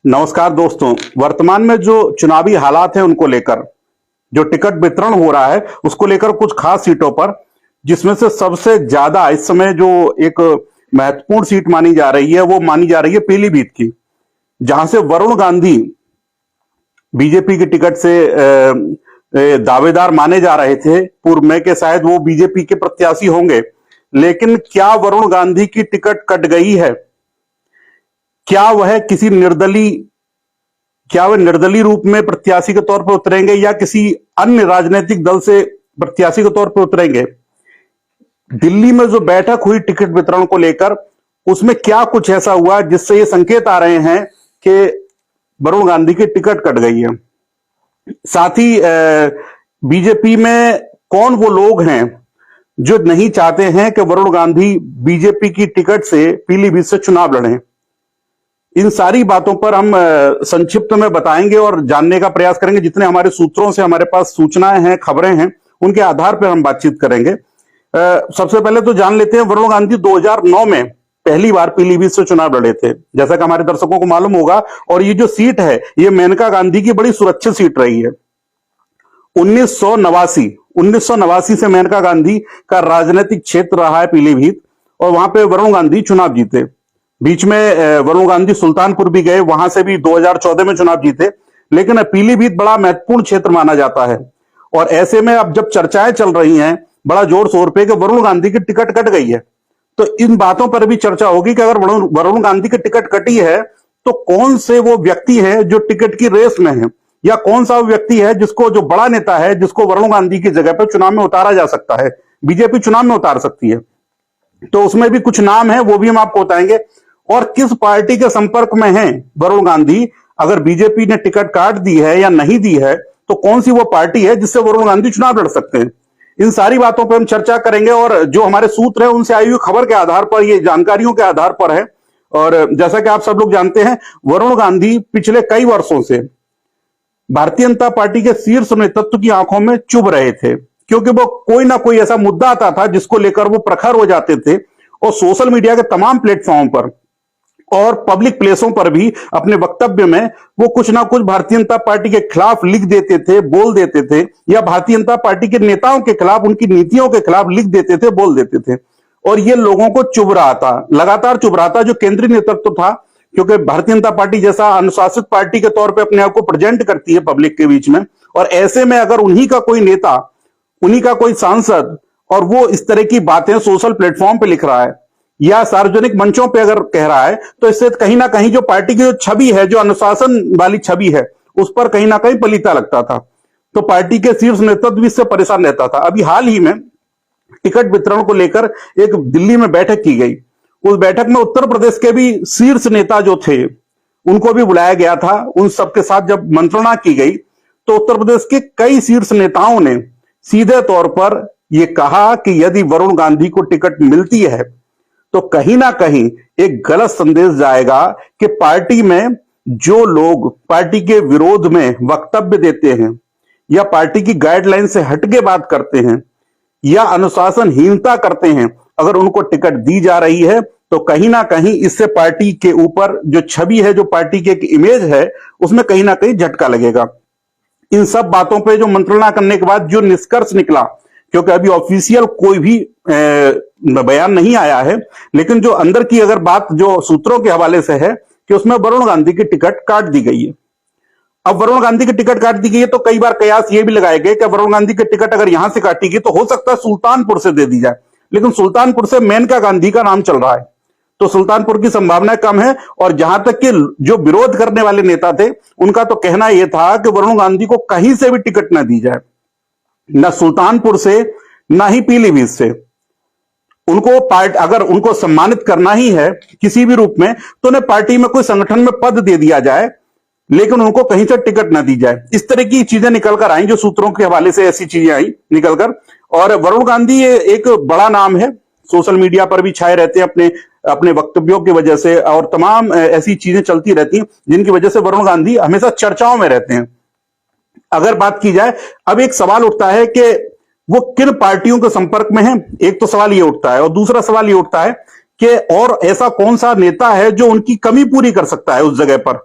नमस्कार दोस्तों। वर्तमान में जो चुनावी हालात हैं उनको लेकर जो टिकट वितरण हो रहा है उसको लेकर कुछ खास सीटों पर, जिसमें से सबसे ज्यादा इस समय जो एक महत्वपूर्ण सीट मानी जा रही है वो मानी जा रही है पीलीभीत की, जहां से वरुण गांधी बीजेपी की टिकट से दावेदार माने जा रहे थे पूर्व में कि शायद वो बीजेपी के प्रत्याशी होंगे। लेकिन क्या वरुण गांधी की टिकट कट गई है? क्या वह किसी निर्दलीय क्या वे निर्दलीय रूप में प्रत्याशी के तौर पर उतरेंगे या किसी अन्य राजनीतिक दल से प्रत्याशी के तौर पर उतरेंगे? दिल्ली में जो बैठक हुई टिकट वितरण को लेकर, उसमें क्या कुछ ऐसा हुआ जिससे ये संकेत आ रहे हैं कि वरुण गांधी की टिकट कट गई है? साथ ही बीजेपी में कौन वो लोग हैं जो नहीं चाहते हैं कि वरुण गांधी बीजेपी की टिकट से पीलीभीत से चुनाव लड़ें? इन सारी बातों पर हम संक्षिप्त में बताएंगे और जानने का प्रयास करेंगे। जितने हमारे सूत्रों से हमारे पास सूचनाएं हैं, खबरें हैं, उनके आधार पर हम बातचीत करेंगे। सबसे पहले तो जान लेते हैं, वरुण गांधी 2009 में पहली बार पीलीभीत से चुनाव लड़े थे, जैसा कि हमारे दर्शकों को मालूम होगा। और ये जो सीट है ये मेनका गांधी की बड़ी सुरक्षित सीट रही है। 1989 से मेनका गांधी का राजनीतिक क्षेत्र रहा है पीलीभीत, और वहां पे वरुण गांधी चुनाव जीते। बीच में वरुण गांधी सुल्तानपुर भी गए, वहां से भी 2014 में चुनाव जीते। लेकिन पीलीभीत बड़ा महत्वपूर्ण क्षेत्र माना जाता है, और ऐसे में अब जब चर्चाएं चल रही हैं बड़ा जोर शोर पे कि वरुण गांधी की टिकट कट गई है, तो इन बातों पर भी चर्चा होगी कि अगर वरुण गांधी की टिकट कटी है तो कौन से वो व्यक्ति है जो टिकट की रेस में है, या कौन सा वो व्यक्ति है जिसको, जो बड़ा नेता है जिसको वरुण गांधी की जगह पर चुनाव में उतारा जा सकता है, बीजेपी चुनाव में उतार सकती है। तो उसमें भी कुछ नाम है, वो भी हम आपको बताएंगे। और किस पार्टी के संपर्क में है वरुण गांधी, अगर बीजेपी ने टिकट काट दी है या नहीं दी है, तो कौन सी वो पार्टी है जिससे वरुण गांधी चुनाव लड़ सकते हैं? इन सारी बातों पर हम चर्चा करेंगे, और जो हमारे सूत्र है उनसे आई हुई खबर के आधार पर, ये जानकारियों के आधार पर है। और जैसा कि आप सब लोग जानते हैं, वरुण गांधी पिछले कई वर्षों से भारतीय जनता पार्टी के शीर्ष नेतृत्व की आंखों में चुभ रहे थे, क्योंकि वो कोई ना कोई ऐसा मुद्दा आता था जिसको लेकर वो प्रखर हो जाते थे, और सोशल मीडिया के तमाम प्लेटफॉर्म पर और पब्लिक प्लेसों पर भी अपने वक्तव्य में वो कुछ ना कुछ भारतीय जनता पार्टी के खिलाफ लिख देते थे, बोल देते थे, या भारतीय जनता पार्टी के नेताओं के खिलाफ, उनकी नीतियों के खिलाफ लिख देते थे, बोल देते थे। और ये लोगों को चुभ रहा था, लगातार चुभ रहा था जो केंद्रीय नेतृत्व था, क्योंकि भारतीय जनता पार्टी जैसा अनुशासित पार्टी के तौर पर अपने आप को प्रेजेंट करती है पब्लिक के बीच में। और ऐसे में अगर उन्हीं का कोई नेता, उन्हीं का कोई सांसद, और वो इस तरह की बातें सोशल प्लेटफॉर्म पे लिख रहा है या सार्वजनिक मंचों पे अगर कह रहा है, तो इससे कहीं ना कहीं जो पार्टी की जो छवि है, जो अनुशासन वाली छवि है, उस पर कहीं ना कहीं पलीता लगता था। तो पार्टी के शीर्ष नेतृत्व भी इससे परेशान रहता था। अभी हाल ही में टिकट वितरण को लेकर एक दिल्ली में बैठक की गई। उस बैठक में उत्तर प्रदेश के भी शीर्ष नेता जो थे उनको भी बुलाया गया था। उन सबके साथ जब मंत्रणा की गई तो उत्तर प्रदेश के कई शीर्ष नेताओं ने सीधे तौर पर यह कहा कि यदि वरुण गांधी को टिकट मिलती है तो कहीं ना कहीं एक गलत संदेश जाएगा कि पार्टी में जो लोग पार्टी के विरोध में वक्तव्य देते हैं, या पार्टी की गाइडलाइन से हटके बात करते हैं, या अनुशासनहीनता करते हैं, अगर उनको टिकट दी जा रही है तो कहीं ना कहीं इससे पार्टी के ऊपर जो छवि है, जो पार्टी की एक इमेज है, उसमें कहीं ना कहीं झटका लगेगा। इन सब बातों पे जो मंत्रणा करने के बाद जो निष्कर्ष निकला, क्योंकि अभी ऑफिशियल कोई भी बयान नहीं आया है, लेकिन जो अंदर की अगर बात जो सूत्रों के हवाले से है कि उसमें वरुण गांधी की टिकट काट दी गई है। अब वरुण गांधी की टिकट काट दी गई है तो कई बार कयास ये भी लगाए गए कि वरुण गांधी की टिकट अगर यहां से काटी गई तो हो सकता है सुल्तानपुर से दे दी जाए, लेकिन सुल्तानपुर से मेनका गांधी का नाम चल रहा है, तो सुल्तानपुर की संभावना कम है। और जहां तक कि जो विरोध करने वाले नेता थे उनका तो कहना यह था कि वरुण गांधी को कहीं से भी टिकट ना दी जाए, ना सुल्तानपुर से, ना ही पीलीभीत से। उनको अगर उनको सम्मानित करना ही है किसी भी रूप में, तो उन्हें पार्टी में कोई संगठन में पद दे दिया जाए, लेकिन उनको कहीं से टिकट ना दी जाए। इस तरह की चीजें निकलकर आई, जो सूत्रों के हवाले से ऐसी चीजें आई निकलकर। और वरुण गांधी एक बड़ा नाम है, सोशल मीडिया पर भी छाए रहते हैं अपने अपने वक्तव्यों की वजह से, और तमाम ऐसी चीजें चलती रहती हैं जिनकी वजह से वरुण गांधी हमेशा चर्चाओं में रहते हैं। अगर बात की जाए, अब एक सवाल उठता है कि वो किन पार्टियों के संपर्क में है। एक तो सवाल ये उठता है, और दूसरा सवाल ये उठता है कि और ऐसा कौन सा नेता है जो उनकी कमी पूरी कर सकता है उस जगह पर।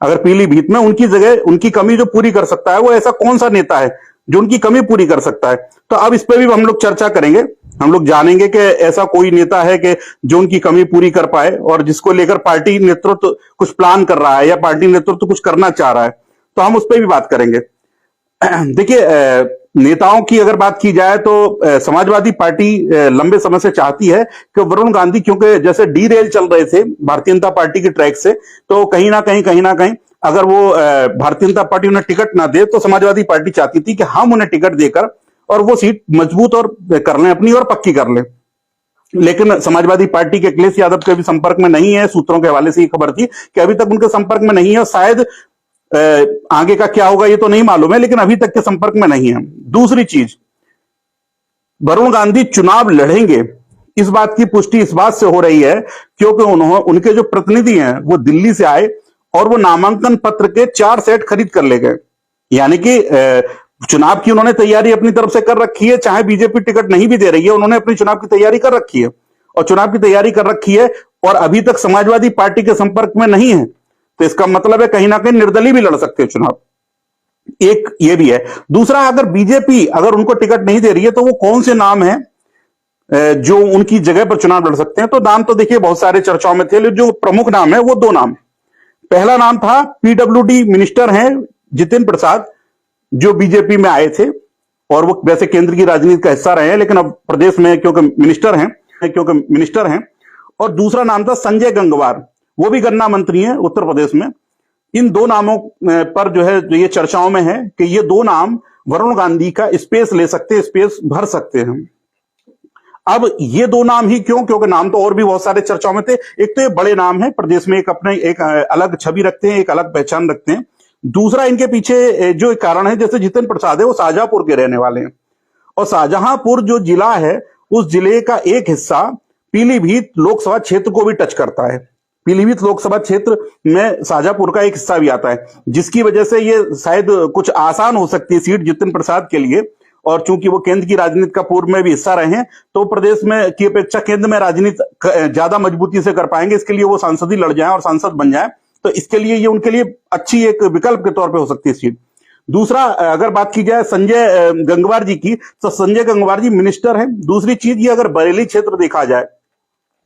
अगर पीलीभीत में उनकी जगह उनकी कमी जो पूरी कर सकता है वो ऐसा कौन सा नेता है जो उनकी कमी पूरी कर सकता है। तो अब इस पे भी हम लोग चर्चा करेंगे, हम लोग जानेंगे कि ऐसा कोई नेता है कि जो उनकी कमी पूरी कर पाए और जिसको लेकर पार्टी नेतृत्व कुछ प्लान कर रहा है या पार्टी नेतृत्व कुछ करना चाह रहा है, तो हम उस पर भी बात करेंगे। देखिए, नेताओं की अगर बात की जाए तो समाजवादी पार्टी लंबे समय से चाहती है कि वरुण गांधी, क्योंकि जैसे डी रेल चल रहे थे भारतीय जनता पार्टी के ट्रैक से, तो कहीं ना कहीं अगर वो भारतीय जनता पार्टी उन्हें टिकट ना दे तो समाजवादी पार्टी चाहती थी कि हम उन्हें टिकट देकर और वो सीट मजबूत और कर लें अपनी और पक्की कर लें। लेकिन समाजवादी पार्टी के अखिलेश यादव के भी संपर्क में नहीं है, सूत्रों के हवाले से ये खबर थी कि अभी तक उनके संपर्क में नहीं है, शायद आगे का क्या होगा ये तो नहीं मालूम है, लेकिन अभी तक के संपर्क में नहीं है। दूसरी चीज, वरुण गांधी चुनाव लड़ेंगे इस बात की पुष्टि इस बात से हो रही है क्योंकि उनके जो प्रतिनिधि हैं वो दिल्ली से आए और वो नामांकन पत्र के 4 सेट खरीद कर ले गए। यानी कि चुनाव की उन्होंने तैयारी अपनी तरफ से कर रखी है, चाहे बीजेपी टिकट नहीं भी दे रही है, उन्होंने अपनी चुनाव की तैयारी कर रखी है और चुनाव की तैयारी कर रखी है और अभी तक समाजवादी पार्टी के संपर्क में नहीं है। तो इसका मतलब है कहीं ना कहीं निर्दलीय भी लड़ सकते हैं चुनाव, एक ये भी है। दूसरा, अगर बीजेपी अगर उनको टिकट नहीं दे रही है तो वो कौन से नाम है जो उनकी जगह पर चुनाव लड़ सकते हैं। तो नाम तो देखिए बहुत सारे चर्चाओं में थे, लेकिन जो प्रमुख नाम है वो 2 नाम। पहला नाम था पीडब्ल्यूडी मिनिस्टर हैं जितिन प्रसाद, जो बीजेपी में आए थे और वो वैसे केंद्र की राजनीति का हिस्सा रहे हैं, लेकिन अब प्रदेश में क्योंकि मिनिस्टर हैं। और दूसरा नाम था संजय गंगवार, वो भी गन्ना मंत्री हैं उत्तर प्रदेश में। इन 2 नामों पर जो है ये चर्चाओं में है कि ये 2 नाम वरुण गांधी का स्पेस ले सकते हैं, स्पेस भर सकते हैं। अब ये 2 नाम ही क्यों, क्योंकि नाम तो और भी बहुत सारे चर्चाओं में थे। एक तो ये बड़े नाम है, प्रदेश में एक अलग छवि रखते हैं, एक अलग पहचान रखते हैं। दूसरा, इनके पीछे जो एक कारण है, जैसे जितिन प्रसाद है वो शाहजहांपुर के रहने वाले हैं और शाहजहांपुर जो जिला है उस जिले का एक हिस्सा पीलीभीत लोकसभा क्षेत्र को भी टच करता है। पीलीभीत लोकसभा क्षेत्र में शाहजहांपुर का एक हिस्सा भी आता है, जिसकी वजह से ये शायद कुछ आसान हो सकती है सीट जितिन प्रसाद के लिए। और चूंकि वो केंद्र की राजनीति का पूर्व में भी हिस्सा रहे हैं तो प्रदेश में की अपेक्षा केंद्र में राजनीति ज्यादा मजबूती से कर पाएंगे, इसके लिए वो सांसद ही लड़ जाए और सांसद बन जाए, तो इसके लिए ये उनके लिए अच्छी एक विकल्प के तौर पे हो सकती है सीट। दूसरा, अगर बात की जाए संजय गंगवार जी की, तो संजय गंगवार जी मिनिस्टर हैं। दूसरी चीज, ये अगर बरेली क्षेत्र देखा जाए,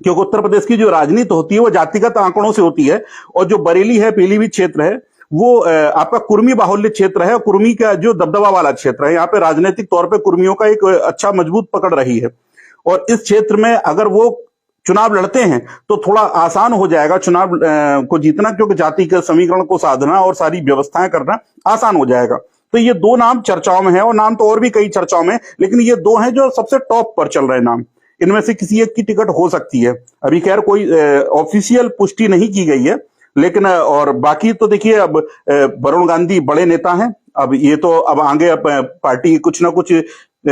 क्योंकि उत्तर प्रदेश की जो राजनीति होती है वो जातिगत आंकड़ों से होती है, और जो बरेली है पीलीभीत क्षेत्र है वो आपका कुर्मी बाहुल्य क्षेत्र है, कुर्मी का जो दबदबा वाला क्षेत्र है। यहाँ पे राजनीतिक तौर पे कुर्मियों का एक अच्छा मजबूत पकड़ रही है और इस क्षेत्र में अगर वो चुनाव लड़ते हैं तो थोड़ा आसान हो जाएगा चुनाव को जीतना, क्योंकि जाति के समीकरण को साधना और सारी व्यवस्थाएं करना आसान हो जाएगा। तो ये 2 नाम चर्चाओं में है और नाम तो और भी कई चर्चाओं में, लेकिन ये 2 हैं जो सबसे टॉप पर चल रहे नाम। इनमें से किसी एक की टिकट हो सकती है। अभी खैर कोई ऑफिशियल पुष्टि नहीं की गई है, लेकिन और बाकी तो देखिए, अब वरुण गांधी बड़े नेता हैं, अब ये तो अब आगे पार्टी कुछ ना कुछ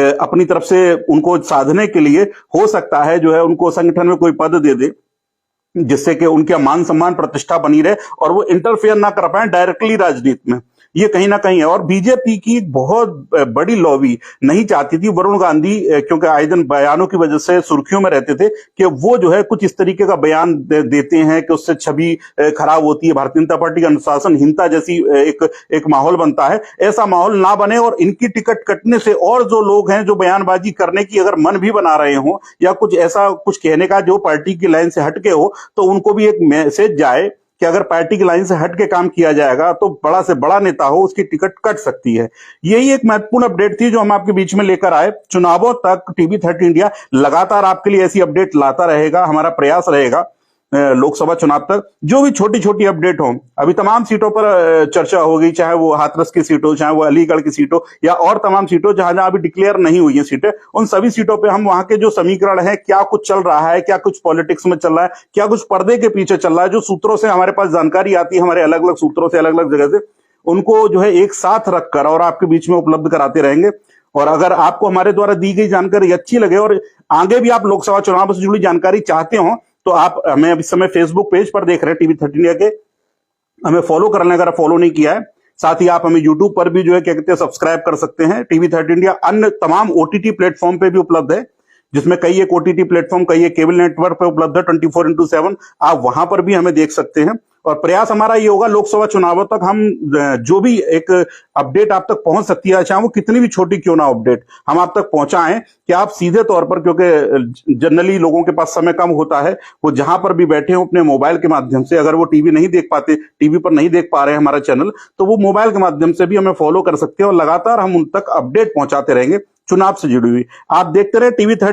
अपनी तरफ से उनको साधने के लिए हो सकता है जो है उनको संगठन में कोई पद दे दे जिससे कि उनका मान सम्मान प्रतिष्ठा बनी रहे और वो इंटरफेयर ना कर पाए डायरेक्टली राजनीति में। ये कहीं ना कहीं है। और बीजेपी की बहुत बड़ी लॉबी नहीं चाहती थी वरुण गांधी, क्योंकि आए दिन बयानों की वजह से सुर्खियों में रहते थे कि वो जो है कुछ इस तरीके का बयान देते हैं कि उससे छवि खराब होती है, भारतीय जनता पार्टी का अनुशासनहीनता जैसी एक माहौल बनता है। ऐसा माहौल ना बने और इनकी टिकट कटने से और जो लोग हैं जो बयानबाजी करने की अगर मन भी बना रहे हो या कुछ ऐसा कुछ कहने का जो पार्टी की लाइन से हटके हो, तो उनको भी एक मैसेज जाए कि अगर पार्टी की लाइन से हट के काम किया जाएगा तो बड़ा से बड़ा नेता हो उसकी टिकट कट सकती है। यही एक महत्वपूर्ण अपडेट थी जो हम आपके बीच में लेकर आए। चुनावों तक TV30 इंडिया लगातार आपके लिए ऐसी अपडेट लाता रहेगा, हमारा प्रयास रहेगा लोकसभा चुनाव तक जो भी छोटी छोटी अपडेट हो। अभी तमाम सीटों पर चर्चा होगी, चाहे वो हाथरस की सीट हो, चाहे वो अलीगढ़ की सीट हो या और तमाम सीटों जहां जहां अभी डिक्लेयर नहीं हुई है सीटें, उन सभी सीटों पे हम वहां के जो समीकरण है, क्या कुछ चल रहा है, क्या कुछ पॉलिटिक्स में चल रहा है, क्या कुछ पर्दे के पीछे चल रहा है, जो सूत्रों से हमारे पास जानकारी आती है, हमारे अलग अलग सूत्रों से अलग अलग जगह से, उनको जो है एक साथ रखकर और आपके बीच में उपलब्ध कराते रहेंगे। और अगर आपको हमारे द्वारा दी गई जानकारी अच्छी लगे और आगे भी आप लोकसभा चुनाव से जुड़ी जानकारी चाहते हो, तो आप हमें इस समय फेसबुक पेज पर देख रहे हैं TV30 इंडिया के, हमें फॉलो कर लें अगर फॉलो नहीं किया है। साथ ही आप हमें यूट्यूब पर भी जो है क्या कहते हैं सब्सक्राइब कर सकते हैं। TV30 इंडिया अन्य तमाम OTT प्लेटफॉर्म पे भी उपलब्ध है, जिसमें कई एक OTT प्लेटफॉर्म, कई एक केबल नेटवर्क पे उपलब्ध है 24/7। आप वहां पर भी हमें देख सकते हैं और प्रयास हमारा ये होगा लोकसभा चुनावों तक हम जो भी एक अपडेट आप तक पहुंच सकती है, चाहे वो कितनी भी छोटी क्यों ना अपडेट, हम आप तक पहुंचाएं कि आप सीधे तौर पर, क्योंकि जनरली लोगों के पास समय कम होता है, वो जहां पर भी बैठे हो अपने मोबाइल के माध्यम से, अगर वो टीवी नहीं देख पाते, टीवी पर नहीं देख पा रहे हैं हमारा चैनल, तो वो मोबाइल के माध्यम से भी हमें फॉलो कर सकते हैं और लगातार हम उन तक अपडेट पहुंचाते रहेंगे चुनाव से जुड़ी हुई। आप देखते रहे टीवी 30।